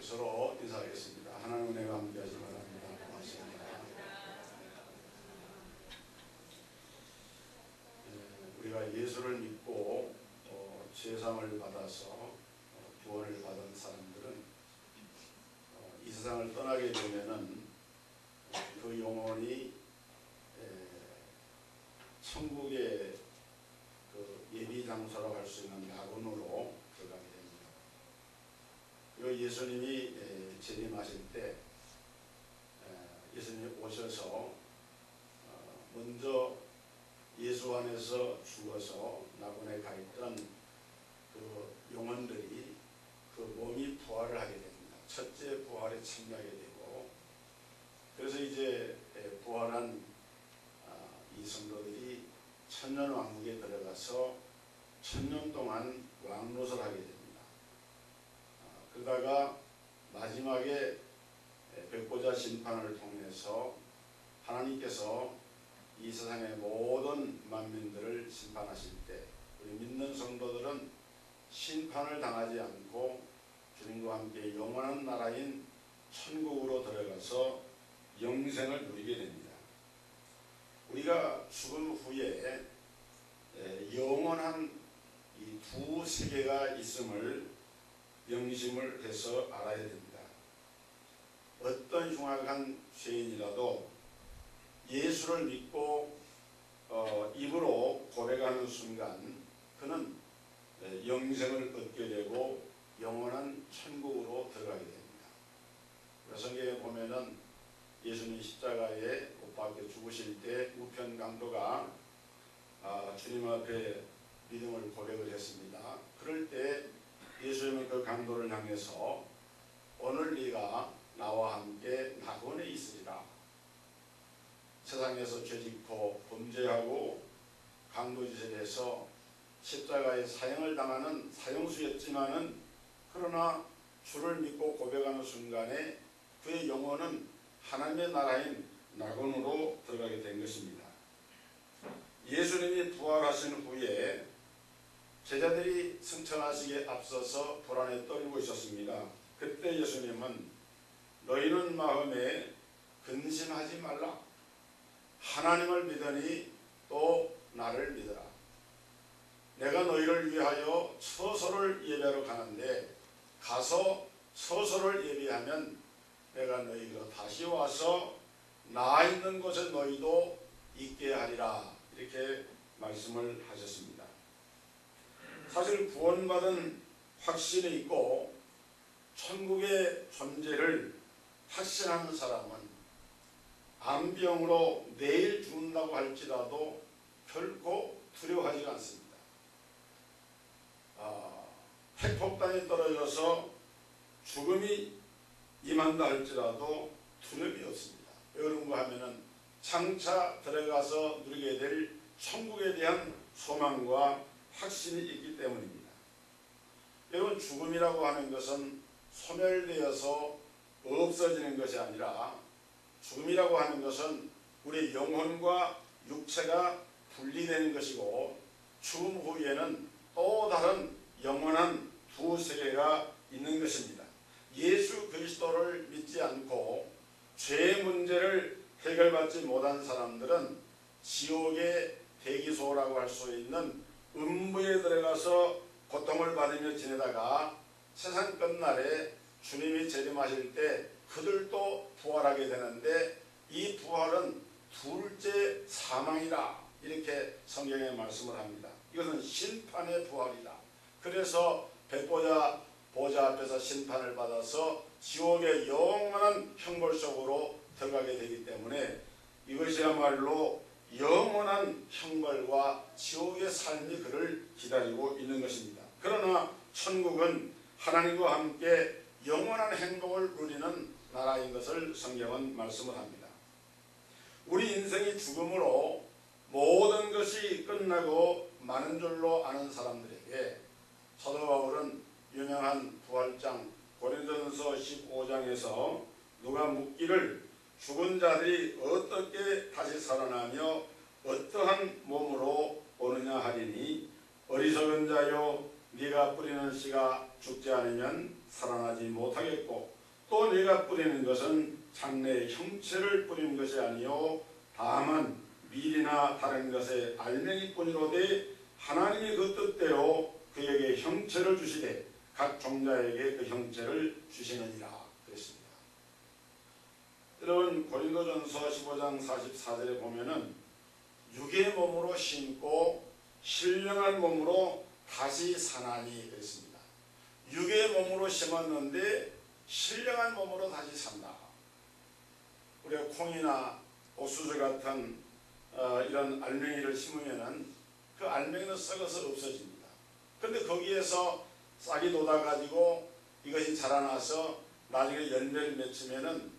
서로 인사하겠습니다. 하나님 은혜가 함께하시기 바랍니다. 고맙습니다. 우리가 예수를 믿고 죄사함을 받아서 구원을 받은 사람들은 이 세상을 떠나게 되면은 그 영혼이 천국의 그 예비 장소라고 할 수 있는 낙원으로 들어가게 됩니다. 그리고 예수님이 재림하실 때 예수님이 오셔서 먼저 예수 안에서 죽어서 낙원에 가 있던 그 영혼들이 그 몸이 부활을 하게 됩니다. 첫째 부활에 참여하게 되고, 그래서 이제 부활한 이 성도들이 천년왕국에 들어가서 천년 동안 왕노릇을 하게 됩니다. 그러다가 마지막에 백보자 심판을 통해서 하나님께서 이 세상의 모든 만민들을 심판하실 때 우리 믿는 성도들은 심판을 당하지 않고 주님과 함께 영원한 나라인 천국으로 들어가서 영생을 누리게 됩니다. 우리가 죽은 후에 영원한 이 두 세계가 있음을 명심을 해서 알아야 됩니다. 어떤 흉악한 죄인이라도 예수를 믿고 입으로 고백하는 순간 그는 영생을 얻게 되고 영원한 천국으로 들어가게 됩니다. 성경에 보면은 예수님 십자가에 못 박혀 죽으실 때 우편 강도가 주님 앞에 믿음을 고백을 했습니다. 그럴 때 예수님은 그 강도를 향해서 오늘 네가 나와 함께 낙원에 있으리라. 세상에서 죄짓고 범죄하고 강도짓을 해서 십자가에 사형을 당하는 사형수였지만은 그러나 주를 믿고 고백하는 순간에 그의 영혼은 하나님의 나라인 낙원으로 들어가게 된 것입니다. 예수님이 부활하신 후에 제자들이 승천하시기에 앞서서 불안에 떨고 있었습니다. 그때 예수님은 너희는 마음에 근심하지 말라. 하나님을 믿으니 또 나를 믿으라. 내가 너희를 위하여 처소를 예배하러 가는데 가서 처소를 예배하면 내가 너희가 다시 와서 나 있는 곳에 너희도 있게 하리라. 이렇게 말씀을 하셨습니다. 사실 구원받은 확신이 있고 천국의 존재를 확신하는 사람은 암병으로 내일 죽는다고 할지라도 결코 두려워하지 않습니다. 핵폭탄이 떨어져서 죽음이 임한다 할지라도 두려움이 없습니다. 왜 그런가 하면은 장차 들어가서 누리게 될 천국에 대한 소망과 확신이 있기 때문입니다. 여러분, 죽음이라고 하는 것은 소멸되어서 없어지는 것이 아니라 죽음이라고 하는 것은 우리 영혼과 육체가 분리되는 것이고 죽음 후에는 또 다른 영원한 두 세계가 있는 것입니다. 예수 그리스도를 믿지 않고 죄의 문제를 해결받지 못한 사람들은 지옥의 대기소라고 할 수 있는 음부에 들어가서 고통을 받으며 지내다가 세상 끝날에 주님이 재림하실 때 그들도 부활하게 되는데 이 부활은 둘째 사망이라 이렇게 성경에 말씀을 합니다. 이것은 심판의 부활이다. 그래서 백보자 보좌 앞에서 심판을 받아서 지옥의 영원한 형벌 속으로 들어가게 되기 때문에 이것이야말로 영원한 형벌과 지옥의 삶이 그를 기다리고 있는 것입니다. 그러나 천국은 하나님과 함께 영원한 행복을 누리는 나라인 것을 성경은 말씀을 합니다. 우리 인생이 죽음으로 모든 것이 끝나고 마는 줄로 아는 사람들에게 사도 바울은 유명한 부활장 고린도전서 15장에서 누가 묻기를 죽은 자들이 어떻게 다시 살아나며 어떠한 몸으로 오느냐 하리니 어리석은 자요 네가 뿌리는 씨가 죽지 않으면 살아나지 못하겠고 또 네가 뿌리는 것은 장래의 형체를 뿌리는 것이 아니요 다만 밀이나 다른 것의 알맹이뿐이로되 하나님이 그 뜻대로 그에게 형체를 주시되 각 종자에게 그 형체를 주시느니라 그랬습니다. 여러분 고린도전서 15장 44절에 보면은 육의 몸으로 심고 신령한 몸으로 다시 사나니 그랬습니다. 육의 몸으로 심었는데 신령한 몸으로 다시 산다. 우리가 콩이나 옥수수 같은 이런 알맹이를 심으면은 그 알맹이는 썩어서 없어집니다. 그런데 거기에서 싹이 돋아가지고 이것이 자라나서 나중에 열매를 맺히면은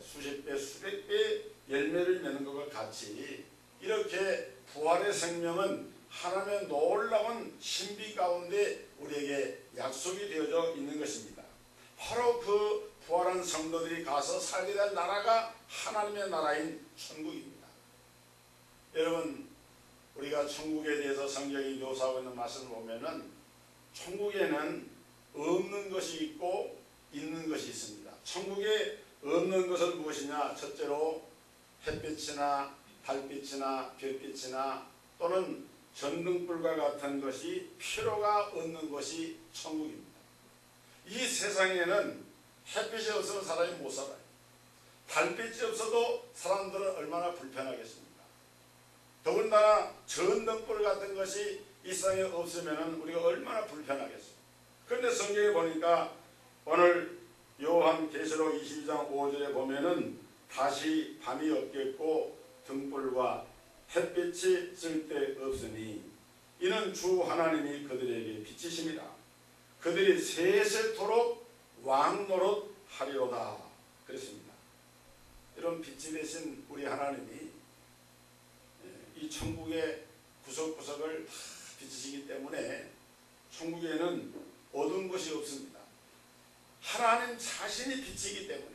수십 배, 수백 배 열매를 맺는 것과 같이 이렇게 부활의 생명은 하나님의 놀라운 신비 가운데 우리에게 약속이 되어져 있는 것입니다. 바로 그 부활한 성도들이 가서 살게 될 나라가 하나님의 나라인 천국입니다. 여러분 우리가 천국에 대해서 성경이 묘사하고 있는 말씀을 보면은 천국에는 없는 것이 있고 있는 것이 있습니다. 천국에 없는 것은 무엇이냐? 첫째로 햇빛이나 달빛이나 별빛이나 또는 전등불과 같은 것이 필요가 없는 것이 천국입니다. 이 세상에는 햇빛이 없어서 사람이 못 살아요. 달빛이 없어도 사람들은 얼마나 불편하겠습니까? 더군다나 전등불 같은 것이 이 세상에 없으면 우리가 얼마나 불편하겠어요. 그런데 성경에 보니까 오늘 요한계시록 22장 5절에 보면은 다시 밤이 없겠고 등불과 햇빛이 쓸데없으니 이는 주 하나님이 그들에게 빛이심이라. 그들이 세세토록 왕노릇 하리로다 그랬습니다. 이런 빛이 되신 우리 하나님이 이 천국의 구석구석을 다 비치시기 때문에 천국에는 어두운 것이 없습니다. 하나님 자신이 빛이기 때문에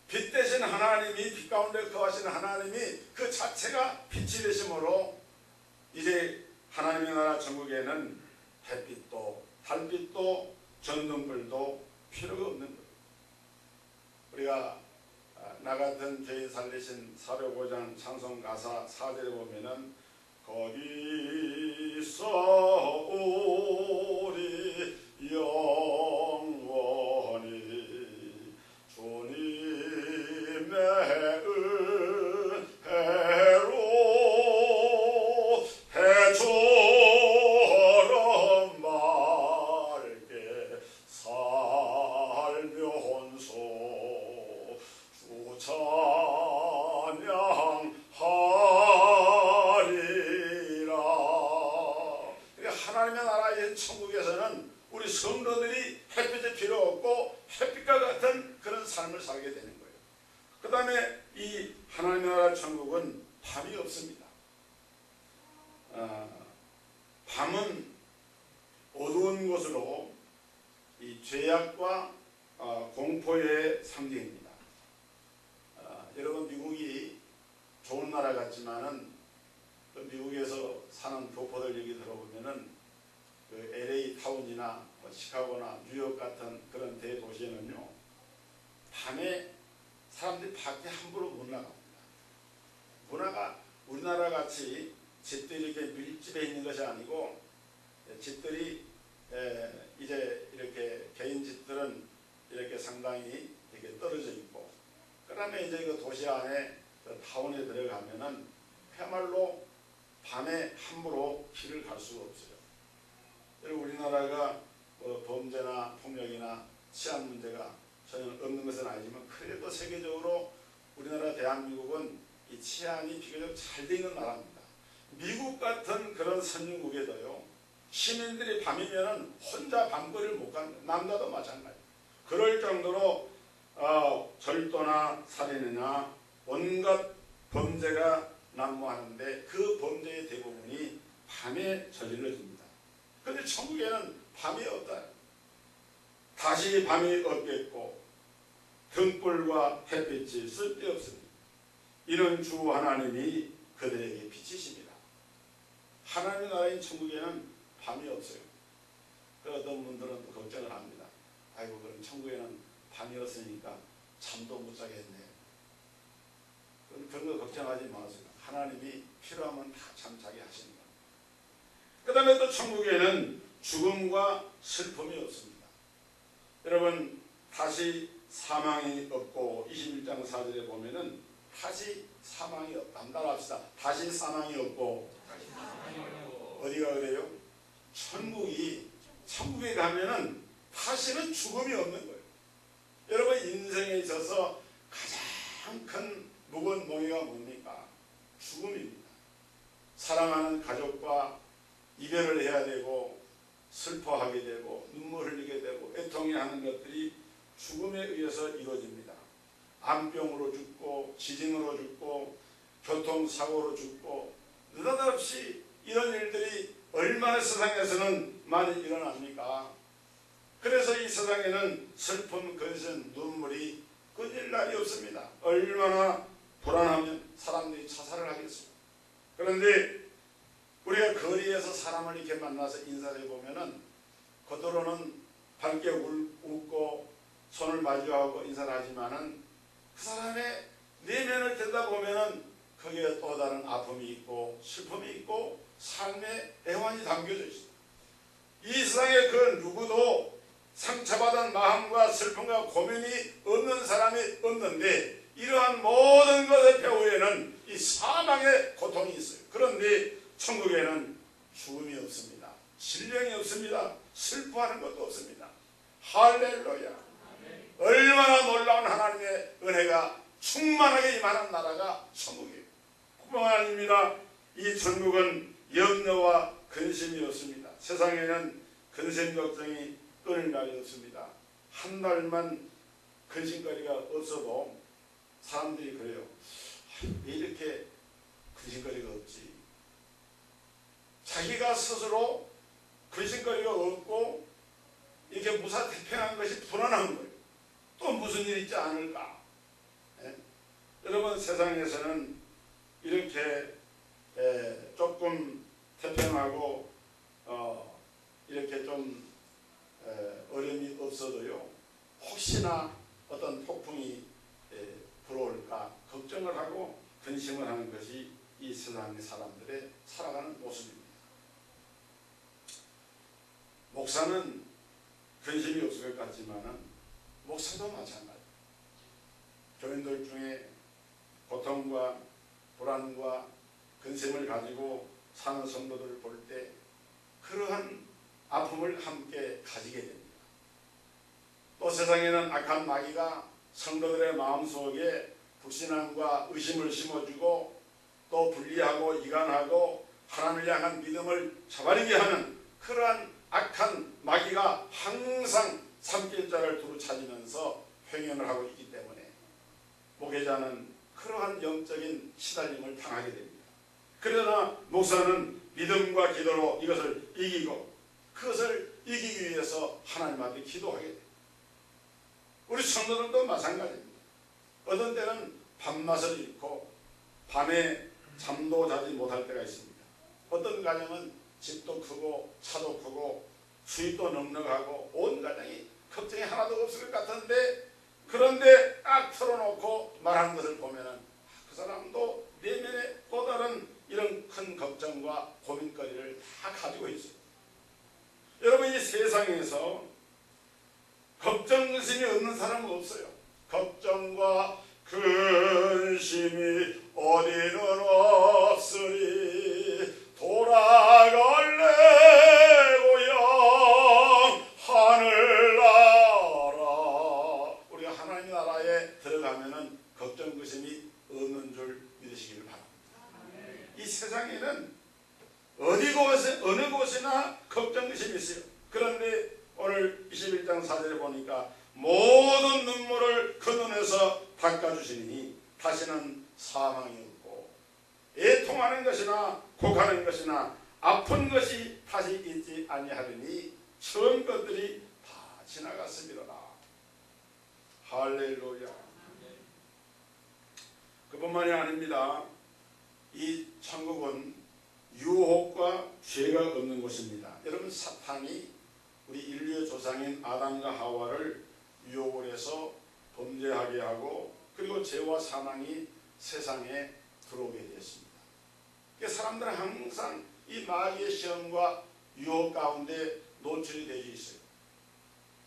빛 대신 하나님이 빛 가운데 거하시는 하나님이 그 자체가 빛이 되심으로 이제 하나님의 나라 천국에는 햇빛도 달빛도 전등불도 필요가 없는 거예요. 우리가 나 같은 죄인 살리신 사려고장 찬송가사 4절에 보면은 거기서 우리 영원히 주님의 은혜로 해처럼 맑게 살면서 주 찬양하리라. 하나님의 나라의 천국에서는 우리 성도들이 햇빛이 필요 없고 햇빛과 같은 그런 삶을 살게 되는 거예요. 그 다음에 이 하나님의 나라 천국은 밤이 없습니다. 밤은 어두운 곳으로 이 죄악과 공포의 상징입니다. 여러분 미국이 좋은 나라 같지만은 그 미국에서 사는 교포들 얘기 들어보면은 그 LA 타운이나 시카고나 뉴욕 같은 그런 대도시에는요 밤에 사람들이 밖에 함부로 못 나갑니다. 문화가 우리나라 같이 집들이 이렇게 밀집해 있는 것이 아니고 집들이 이제 이렇게 개인 집들은 이렇게 상당히 이렇게 떨어져 있고 그 다음에 이제 그 도시 안에 그 타운에 들어가면은 그야말로 밤에 함부로 길을 갈 수가 없어요. 우리나라가 범죄나 폭력이나 치안 문제가 전혀 없는 것은 아니지만 그래도 세계적으로 우리나라 대한민국은 이 치안이 비교적 잘 되어 있는 나라입니다. 미국 같은 그런 선진국에도요 시민들이 밤이면은 혼자 밤거리를 못 가는 거예요. 남자도 마찬가지. 그럴 정도로 절도나 살인이나 온갖 범죄가 난무하는데 그 범죄의 대부분이 밤에 저질러집니다. 그런데 천국에는 밤이 없다. 다시 밤이 없겠고 등불과 햇빛이 쓸데없으니 이는 주 하나님이 그들에게 빛이십니다. 하나님의 나라인 천국에는 밤이 없어요. 어떤 분들은 또 걱정을 합니다. 아이고 그럼 천국에는 밤이었으니까 잠도 못 자겠네. 그런 거 걱정하지 마세요. 하나님이 필요하면 다 잠자게 하시는 거예요. 그 다음에 또 천국에는 죽음과 슬픔이 없습니다. 여러분 다시 사망이 없고 21장 4절에 보면은 다시 사망이 없다. 따라합시다. 다시 사망이 없고 어디가 그래요? 천국에 가면은 다시는 죽음이 없는 거예요. 여러분 인생에 있어서 가장 큰 무거운 몽이가 뭡니까? 죽음입니다. 사랑하는 가족과 이별을 해야 되고 슬퍼하게 되고 눈물 흘리게 되고 애통해 하는 것들이 죽음에 의해서 이루어집니다. 암병으로 죽고 지진으로 죽고 교통사고로 죽고 느닷없이 이런 일들이 얼마나 세상에서는 많이 일어납니까? 그래서 이 세상에는 슬픔, 근심, 눈물이 끊일 날이 없습니다. 얼마나 불안하면 사람들이 자살을 하겠습니까? 그런데 우리가 거리에서 사람을 이렇게 만나서 인사를 해보면은 겉으로는 밝게 웃고 손을 마주하고 인사를 하지만은 그 사람의 내면을 들여다보면은 거기에 또 다른 아픔이 있고 슬픔이 있고 삶의 애환이 담겨져 있습니다. 이 세상에 그 누구도 상처받은 마음과 슬픔과 고민이 없는 사람이 없는데 이러한 모든 것의 배후에는 이 사망의 고통이 있어요. 그런데 천국에는 죽음이 없습니다. 질병이 없습니다. 슬퍼하는 것도 없습니다. 할렐루야. 얼마나 놀라운 하나님의 은혜가 충만하게 임하는 나라가 천국이에요. 뿐만 아닙니다. 이 천국은 염려와 근심이 없습니다. 세상에는 근심 걱정이 끊을 날이 없습니다. 한 달만 근심거리가 없어도 사람들이 그래요. 왜 이렇게 근심거리가 없지? 자기가 스스로 근심거리가 없고 이렇게 무사태평한 것이 불안한 거예요. 또 무슨 일이 있지 않을까? 예? 여러분 세상에서는 이렇게 조금 태평하고 이렇게 좀 어려움이 없어도요. 혹시나 어떤 폭풍이 불어올까 걱정을 하고 근심을 하는 것이 이 세상의 사람들의 살아가는 모습입니다. 목사는 근심이 없을 것 같지만 목사도 마찬가지. 교인들 중에 고통과 불안과 근심을 가지고 사는 성도들을 볼 때 그러한 아픔을 함께 가지게 됩니다. 또 세상에는 악한 마귀가 성도들의 마음속에 불신앙과 의심을 심어주고 또 분리하고 이간하고 하나님을 향한 믿음을 저버리게 하는 그러한 악한 마귀가 항상 삼킬자를 두루 찾으면서 횡행을 하고 있기 때문에 목회자는 그러한 영적인 시달림을 당하게 됩니다. 그러나 목사는 믿음과 기도로 이것을 이기고 그것을 이기기 위해서 하나님 앞에 기도하게 됩니다. 우리 성도들도 마찬가지입니다. 어떤 때는 밤낮을 잃고 밤에 잠도 자지 못할 때가 있습니다. 어떤 가정은 집도 크고 차도 크고 수입도 넉넉하고 온 가정이 걱정이 하나도 없을 것 같은데 그런데 딱 털어놓고 말하는 것을 보면은 그 사람도 내면에 또 다른 이런 큰 걱정과 고민거리를 다 가지고 있어요. 여러분 이 세상에서 걱정 근심이 없는 사람은 없어요. 걱정과 근심이 어디는 없으리 돌아갈래 고향 하늘나라. 우리가 하나님 나라에 들어가면은 걱정 근심이 없는 줄 믿으시기를 바랍니다. 이 세상에는 어느 곳이나 걱정 근심이 있어요. 그런데 오늘 21장 4절에 보니까 모든 눈물을 그 눈에서 닦아주시니 다시는 사망이 없고 애통하는 것이나 곡하는 것이나 아픈 것이 다시 있지 아니하리니 처음 것들이 다 지나갔습니다. 할렐루야. 그뿐만이 아닙니다. 이 천국은 유혹과 죄가 없는 곳입니다. 여러분 사탄이 우리 인류의 조상인 아담과 하와를 유혹을 해서 범죄하게 하고 그리고 죄와 사망이 세상에 들어오게 되었습니다. 사람들은 항상 이 마귀의 시험과 유혹 가운데 노출이 되어 있어요.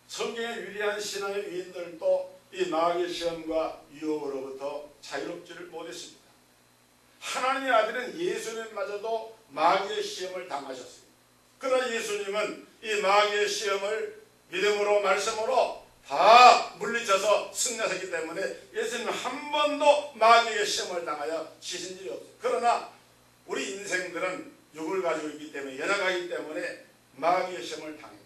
성경의 위대한 신앙의 위인들도 이 마귀의 시험과 유혹으로부터 자유롭지를 못했습니다. 하나님의 아들은 예수님마저도 마귀의 시험을 당하셨어요. 그러나 예수님은 이 마귀의 시험을 믿음으로 말씀으로 다 물리쳐서 승리하셨기 때문에 예수님은 한 번도 마귀의 시험을 당하여 지신 일이 없어요. 그러나 우리 인생들은 육을 가지고 있기 때문에 연약하기 때문에 마귀의 시험을 당해요.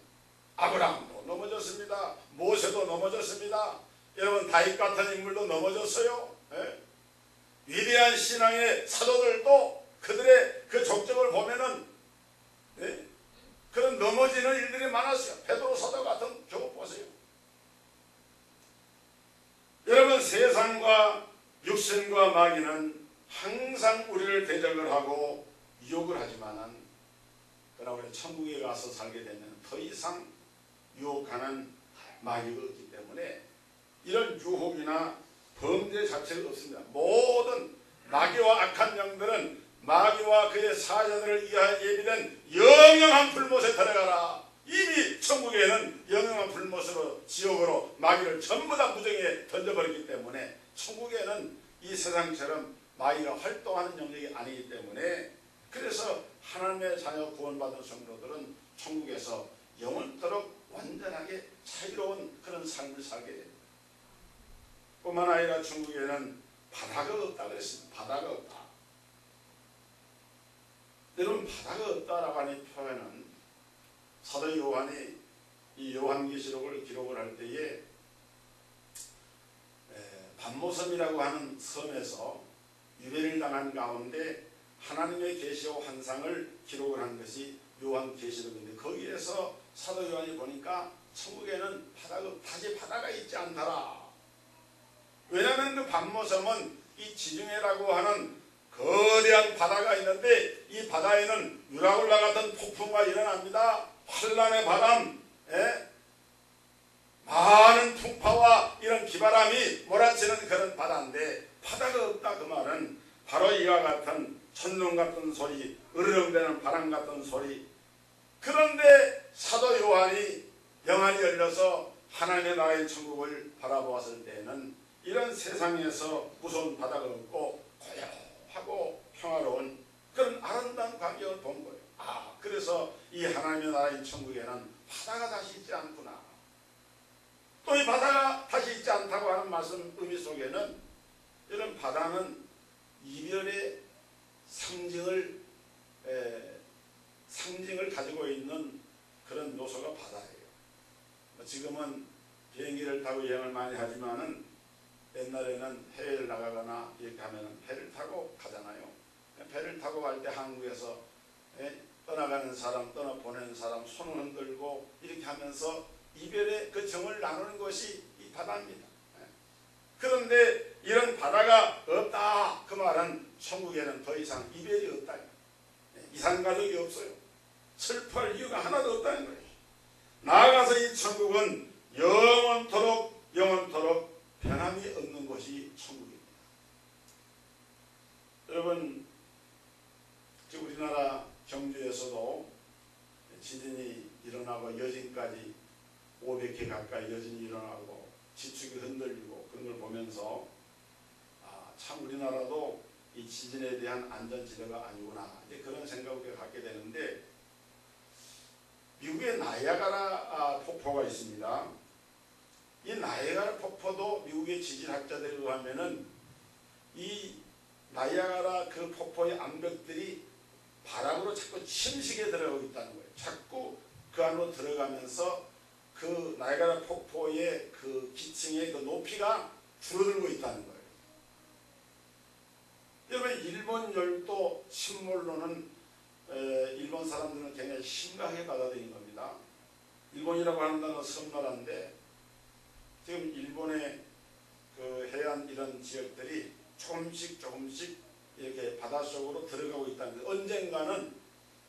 아브라함도 넘어졌습니다. 모세도 넘어졌습니다. 여러분 다윗 같은 인물도 넘어졌어요. 예? 위대한 신앙의 사도들도 그들의 그 족적을 보면은 예? 그런 넘어지는 일들이 많았어요. 베드로 사도 같은 경우 보세요. 여러분 세상과 육신과 마귀는 항상 우리를 대적을 하고 유혹을 하지만은 그러나 우리 천국에 가서 살게 되면 더 이상 유혹하는 마귀가 없기 때문에 이런 유혹이나 범죄 자체가 없습니다. 모든 마귀와 악한 영들은 마귀와 그의 사자들을 위하여 예비된 영영한 불못에 들어가라. 이미 천국에는 영영한 불못으로 지옥으로 마귀를 전부 다 무정에 던져버리기 때문에 천국에는 이 세상처럼 마귀가 활동하는 영역이 아니기 때문에 그래서 하나님의 자녀 구원받은 성도들은 천국에서 영원토록 완전하게 자유로운 그런 삶을 살게 됩니다. 뿐만 아니라 천국에는 바다가 없다 그랬습니다. 바다가 없다. 여러분 바다가 없다라고 하는 표현은 사도 요한이 이 요한계시록을 기록을 할 때에 반모섬이라고 하는 섬에서 유배를 당한 가운데 하나님의 계시와 환상을 기록을 한 것이 요한계시록인데 거기에서 사도 요한이 보니까 천국에는 바다가 있지 않더라. 왜냐하면 그 반모섬은 이 지중해라고 하는 거대한 바다가 있는데 이 바다에는 유라굴라 같은 폭풍과 일어납니다. 환란의 바람, 많은 풍파와 이런 기바람이 몰아치는 그런 바다인데 바다가 없다 그 말은 바로 이와 같은 천둥 같은 소리, 으르렁대는 바람 같은 소리. 그런데 사도 요한이 영안이 열려서 하나님의 나라의 천국을 바라보았을 때에는 이런 세상에서 무서운 바다가 없고 고요하고 평화로운 그런 아름다운 광경을 본 거예요. 그래서 이 하나님의 나라의 천국에는 바다가 다시 있지 않구나. 또 이 바다가 다시 있지 않다고 하는 말씀 의미 속에는 이런 바다는 이별의 상징을 가지고 있는 그런 요소가 바다예요. 지금은 비행기를 타고 여행을 많이 하지만은 옛날에는 해외를 나가거나 이렇게 하면은 배를 타고 가잖아요. 배를 타고 갈 때 한국에서 떠나가는 사람, 떠나보내는 사람 손을 흔들고 이렇게 하면서 이별의 그 정을 나누는 것이 이 바다입니다. 그런데 이런 바다가 없다 그 말은 천국에는 더 이상 이별이 없다. 이산가족이 없어요. 슬퍼할 이유가 하나도 없다는 거예요. 나아가서 이 천국은 영원토록 변함이 없는 곳이 천국입니다. 여러분 지금 우리나라 경주에서도 지진이 일어나고 여진까지 500개 가까이 여진이 일어나고 지축이 흔들리고 그런 걸 보면서 참 우리나라도 이 지진에 대한 안전지대가 아니구나 이제 그런 생각을 갖게 되는데 미국의 나이아가라 폭포가 있습니다. 이 나이아가라 폭포도 미국의 지질학자들에 의하면은 이 나이아가라 그 폭포의 암벽들이 바람으로 자꾸 침식에 들어가고 있다는 거예요. 자꾸 그 안으로 들어가면서 그 나이아가라 폭포의 그 기층의 그 높이가 줄어들고 있다는 거예요. 여러분 일본 열도 침몰로는 일본 사람들은 굉장히 심각하게 받아들인 겁니다. 일본이라고 하는 나라는 섬나라인데 지금 일본의 그 해안 이런 지역들이 조금씩 이렇게 바닷속으로 들어가고 있다는 거예요. 언젠가는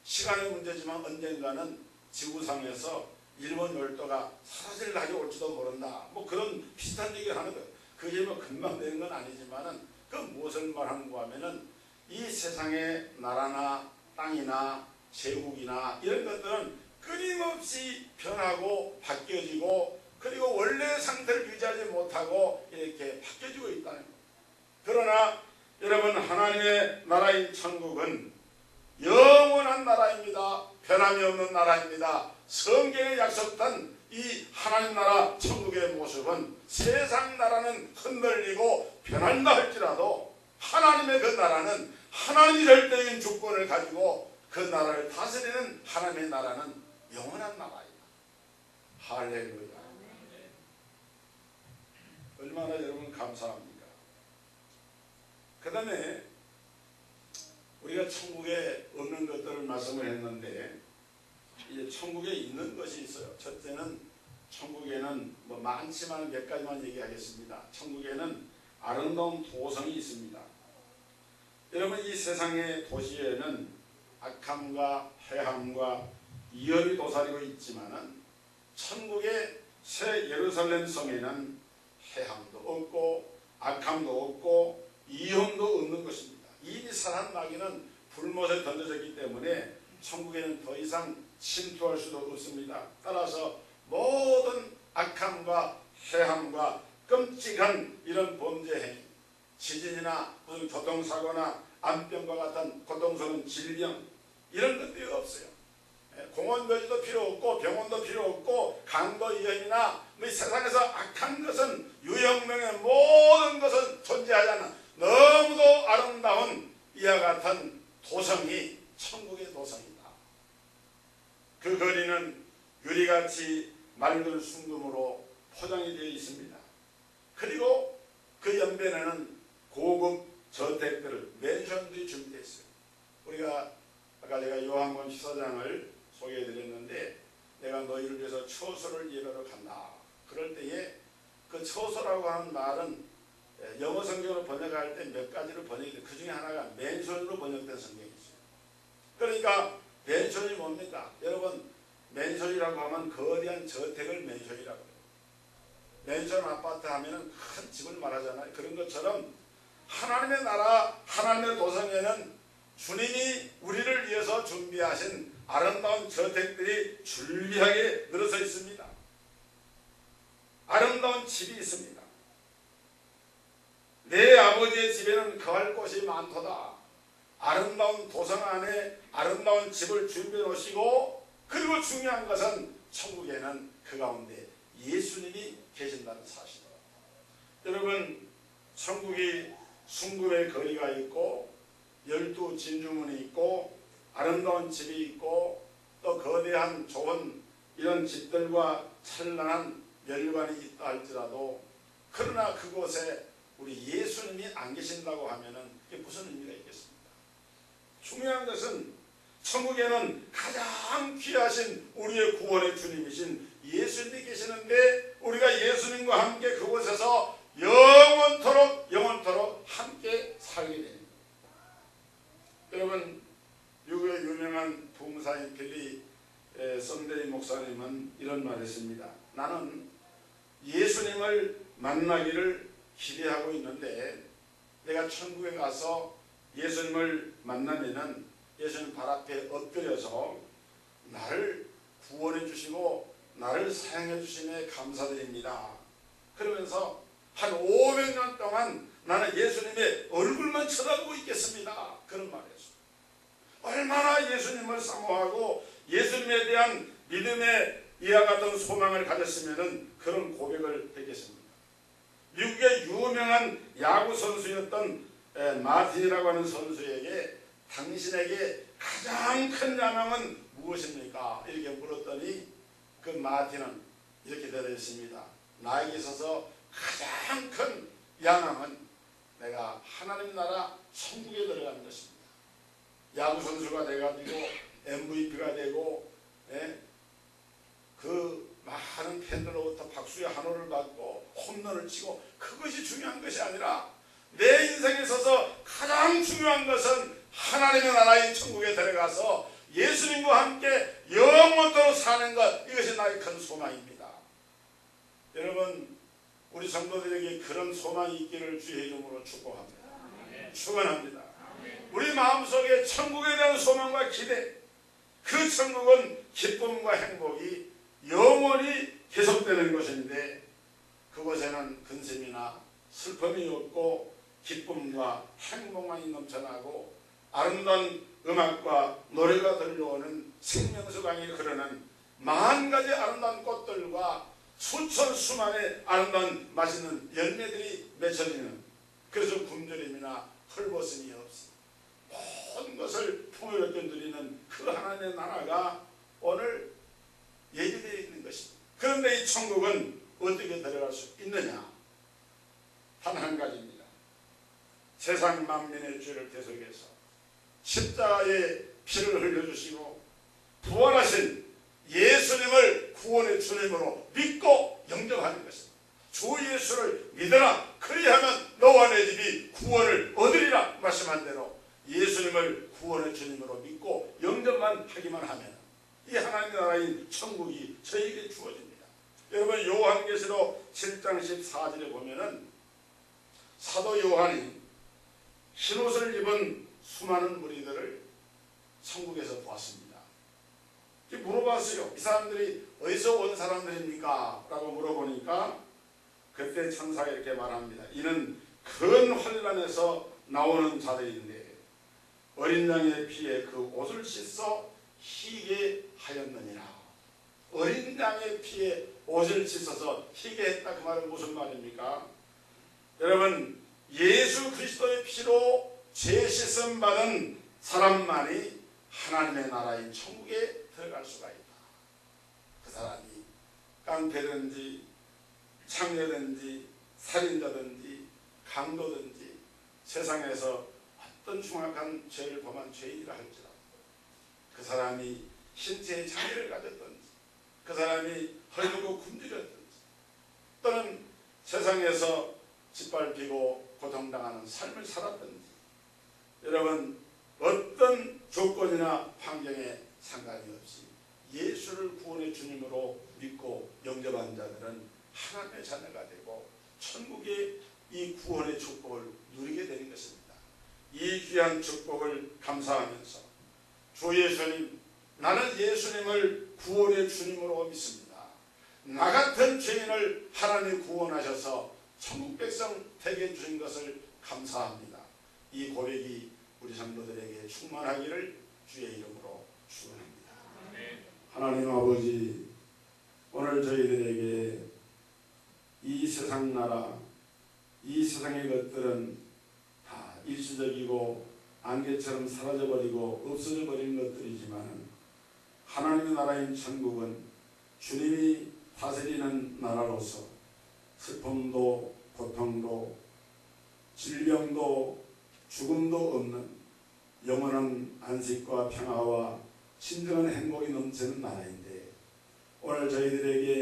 시간의 문제지만 언젠가는 지구상에서 일본 열도가 사라질 날이 올지도 모른다. 뭐 그런 비슷한 얘기를 하는 거예요. 그게 뭐 금방 되는 건 아니지만은 그 무엇을 말하는가 하면은 이 세상의 나라나 땅이나 제국이나 이런 것들은 끊임없이 변하고 바뀌어지고 그리고 원래 상태를 유지하지 못하고 이렇게 바뀌어지고 있다는 거예요. 그러나 여러분 하나님의 나라인 천국은 영원한 나라입니다. 변함이 없는 나라입니다. 성경에 약속한 이 하나님 나라 천국의 모습은 세상 나라는 흔들리고 변한다 할지라도 하나님의 그 나라는 하나님이 절대적인 주권을 가지고 그 나라를 다스리는 하나님의 나라는 영원한 나라입니다. 할렐루야. 얼마나 여러분 감사합니까? 그 다음에 우리가 천국에 없는 것들을 말씀을 했는데 이제 천국에 있는 것이 있어요. 첫째는 천국에는 뭐 많지만 몇 가지만 얘기하겠습니다. 천국에는 아름다운 도성이 있습니다. 여러분 이 세상의 도시에는 악함과 해함과 이업이 도사리고 있지만은 천국의 새 예루살렘 성에는 해함도 없고 악함도 없고 이용도 없는 것입니다. 이미 사람 마귀는 불못에 던져졌기 때문에 천국에는 더 이상 침투할 수도 없습니다. 따라서 모든 악함과 해함과 끔찍한 이런 범죄 행위, 지진이나 무슨 교통사고나 암병과 같은 고통스러운 질병 이런 것들이 없어요. 공원거지도 필요 없고 병원도 필요 없고 강도 이연이나 세상에서 악한 것은 유형명의 모든 것은 존재하지 않는 너무도 아름다운 이와 같은 도성이 천국의 도성이다. 그 거리는 유리같이 맑은 순금으로 포장이 되어 있습니다. 그리고 그 연변에는 고급 저택들, 맨션들이 준비되어 있어요. 우리가 아까 제가 요한권 시사장을 소개해드렸는데 내가 너희를 위해서 처소를 예배로 간다. 그럴 때에 그 처소라고 하는 말은 영어 성경으로 번역할 때 몇 가지로 번역이 돼요. 그 중에 하나가 맨션으로 번역된 성경이 있어요. 그러니까 맨션이 뭡니까? 여러분 맨션이라고 하면 거대한 저택을 맨션이라고 해요. 맨션 아파트 하면은 큰 집을 말하잖아요. 그런 것처럼 하나님의 나라, 하나님의 도성에는 주님이 우리를 위해서 준비하신 아름다운 저택들이 줄비하게 늘어서 있습니다. 아름다운 집이 있습니다. 내 아버지의 집에는 거할 곳이 많도다. 아름다운 도성 안에 아름다운 집을 준비해 놓으시고 그리고 중요한 것은 천국에는 그 가운데 예수님이 계신다는 사실입니다. 여러분 천국이 순금의 거리가 있고 12 진주문이 있고 아름다운 집이 있고 또 거대한 좋은 이런 집들과 찬란한 멸관이 있다 할지라도 그러나 그곳에 우리 예수님이 안 계신다고 하면은 이게 무슨 의미가 있겠습니까? 중요한 것은 천국에는 가장 귀하신 우리의 구원의 주님이신 예수님이 계시는데 우리가 예수님과 함께 그곳에서 영원토록 함께 살게 됩니다. 여러분 미국의 유명한 부흥사인 빌리 썬데이 목사님은 이런 말을 했습니다. 나는 예수님을 만나기를 기대하고 있는데 내가 천국에 가서 예수님을 만나면은 예수님 발 앞에 엎드려서 나를 구원해 주시고 나를 사용해 주심에 감사드립니다. 그러면서 한 500년 동안 나는 예수님의 얼굴만 쳐다보고 있겠습니다. 그런 말이었어요. 얼마나 예수님을 사모하고 예수님에 대한 믿음의 이와 같은 소망을 가졌으면 그런 고백을 했겠습니다. 미국의 유명한 야구 선수였던 마틴이라고 하는 선수에게 당신에게 가장 큰 야망은 무엇입니까? 이렇게 물었더니 그 마틴은 이렇게 대답했습니다. 나에게 있어서 가장 큰 야망은 내가 하나님 나라 천국에 들어가는 것입니다. 야구 선수가 돼가지고 MVP가 되고 그 많은 팬들로부터 박수의 한호를 받고 홈런을 치고 그것이 중요한 것이 아니라 내 인생에 있어서 가장 중요한 것은 하나님의 나라의 천국에 들어가서 예수님과 함께 영원토록 사는 것, 이것이 나의 큰 소망입니다. 여러분, 우리 성도들에게 그런 소망이 있기를 주의 이름으로 축복합니다. 축원합니다. 우리 마음속에 천국에 대한 소망과 기대, 그 천국은 기쁨과 행복이 영원히 계속되는 것인데, 그곳에는 근심이나 슬픔이 없고 기쁨과 행복만이 넘쳐나고 아름다운 음악과 노래가 들려오는 생명수강이 흐르는 만 가지 아름다운 꽃들과 수천 수만의 아름다운 맛있는 열매들이 맺혀지는, 그래서 굶주림이나 헐벗음이 없이 모든 것을 풍요롭게 누리는 그 하나님의 나라가 오늘 예비되어 있는 것입니다. 그런데 이 천국은 어떻게 들어갈 수 있느냐? 단 한 가지입니다. 세상 만민의 죄를 대속해서 십자가의 피를 흘려주시고 부활하신 예수님을 구원의 주님으로 믿고 영접하는 것입니다. 주 예수를 믿어라, 그리하면 너와 내 집이 구원을 얻으리라 말씀한 대로 예수님을 구원의 주님으로 믿고 영접만 하기만 하면 이 하나님의 나라인 천국이 저에게 주어집니다. 여러분, 요한계시록 7장 14절에 보면은 사도 요한이 흰옷을 입은 수많은 무리들을 천국에서 보았습니다. 물어봤어요. 이 사람들이 어디서 온 사람들입니까? 라고 물어보니까 그때 천사가 이렇게 말합니다. 이는 큰 환란에서 나오는 자들인데 어린 양의 피에 그 옷을 씻어 희게 하였느니라. 어린 양의 피에 옷을 씻어서 희게 했다, 그 말은 무슨 말입니까? 여러분, 예수 그리스도의 피로 죄 씻음 받은 사람만이 하나님의 나라인 천국에 들어갈 수가 있다. 그 사람이 깡패든지 창녀든지 살인자든지 강도든지 세상에서 어떤 흉악한 죄를 범한 죄인이라 할지라도, 그 사람이 신체의 장애를 가졌든지, 그 사람이 헐벗고 굶주렸든지, 또는 세상에서 짓밟히고 고통당하는 삶을 살았든지, 여러분, 어떤 조건이나 환경에 상관이 없이 예수를 구원의 주님으로 믿고 영접한 자들은 하나님의 자녀가 되고 천국의 이 구원의 축복을 누리게 되는 것입니다. 이 귀한 축복을 감사하면서 주 예수님, 나는 예수님을 구원의 주님으로 믿습니다. 나 같은 죄인을 하나님이 구원하셔서 천국 백성 되게 해주신 것을 감사합니다. 이 고백이 우리 성도들에게 충만하기를 주의 이름으로 축원합니다. 하나님 아버지, 오늘 저희들에게 이 세상 나라, 이 세상의 것들은 다 일시적이고 안개처럼 사라져버리고 없어져버린 것들이지만 하나님의 나라인 천국은 주님이 다스리는 나라로서 슬픔도 고통도 질병도 죽음도 없는 영원한 안식과 평화와 진정한 행복이 넘치는 나라인데, 오늘 저희들에게